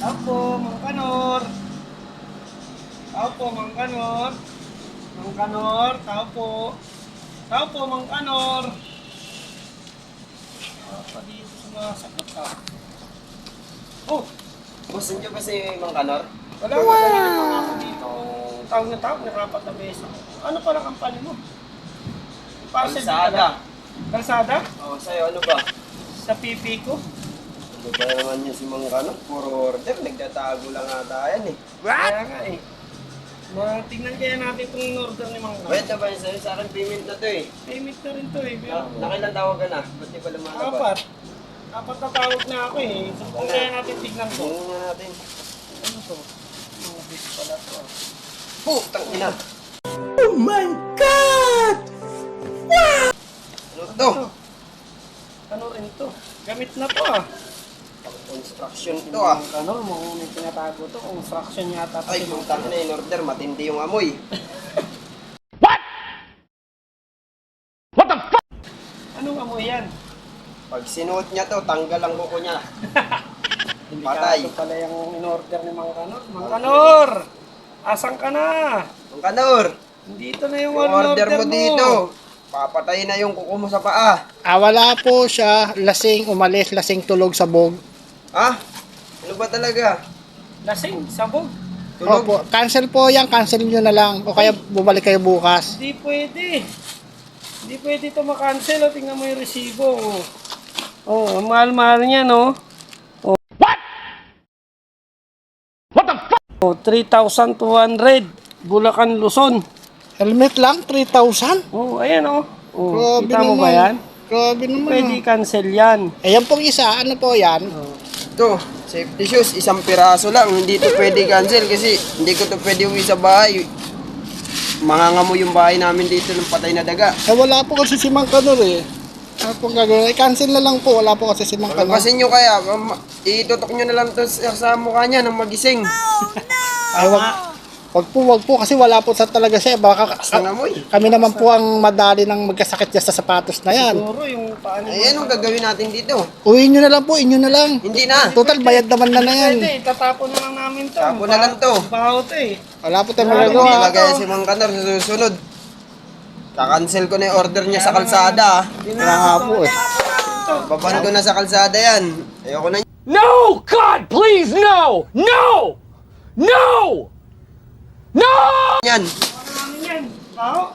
Tao po, Mang Kanor. Tao po, Mang Kanor. Mang Kanor, tao po. Tao po, Mang Kanor. Pa dito sumasagot ka. Oh, Gusto niyo ba si Mang Kanor? wala wow. Mga ako dito. Tawag na tawag, nakapat na beso. Ano pala kampanya mo? Parcel dito Kalsada. lang. Kalsada? Oo, sa'yo ano ba? Sa pipi ko? Ano ba naman yun si Mang Kanor? Puro order, nagtatago lang ata yan eh. Kaya nga eh. Tingnan kaya natin itong in-order ni Mang Kanor. Wait na ba yun sa'yo? Sa akin payment na to eh. Payment na rin to eh. Pero Nakilang tawag ka na? Ba't di pa lumalabas? apat na tawag na ako eh. So, kung kaya natin tignan to. Tingnan nga natin. Ano to? Mga bis pala to ah. Putang ina! Oh my God! Ano to? Ano rin to? Gamit na to ah. Construction to ah. Ano, mga tinatago to. Construction yata. Ay, putang ina, in order, matindi yung amoy. Anong amoy yan? Pag sinuot niya to, tanggal ang kuko niya. Hindi Patay. ka pala yung in-order ni Mang Kanor. Mang Kanor! Asan ka na? Mang Kanor! Dito na yung, Yung order mo dito. Papatayin na yung kuko mo sa paa. Wala po siya. Lasing umalis, lasing tulog sa bog. Ha? Ano ba talaga? Lasing, sabog. Tulog? Opo, cancel po yan. Cancel nyo na lang. O kaya bumalik kayo bukas. Hindi pwede. Hindi pwede ito makancel. O, tingnan mo yung resibo. Oh, ang mahal-mahal niya, no? Oh. What? What the fuck? Oh, 3,200. Bulacan, Luzon. Helmet lang, 3,000. Oh, ayan, oh. Oh, Grabe kita mo ba naman. yan? Grabe naman. Pwede cancel yan. Ayan pong isa. Ano po yan? Ito, safety shoes, isang piraso lang. Hindi to pwede cancel kasi hindi ko to pwede uwi sa bahay. Mangangamoy yung bahay namin dito ng patay na daga. Wala po kasi si Mang Kanor eh. Ano pong gagawin? I-cancel na lang po. Wala po kasi si Mang Kanor. Pagpasin nyo kaya, itutok nyo na lang to sa mukha niya ng magising. Ay, wag po kasi wala po sa talaga siya. Baka Sa ngamoy. kami naman po ang madali ng magkasakit dyan sa sapatos na yan. Siguro yung paano. Ay, anong gagawin natin dito? Uwiin nyo na lang po, inyo na lang. Hindi na. Total, bayad naman na yan. Pwede, tatapon na lang namin to. Tapo na lang to. Baho to eh. Wala po tayong Wala Hindi magagawa. talaga yan si Mang Kanor sa susunod. Kakancel ko na yung order niya sa kalsada. Kaya nga po eh. Baban ko na sa kalsada yan. Ayoko na. No! God, please, no! No! No! No! Yan. Ano yan? Baho?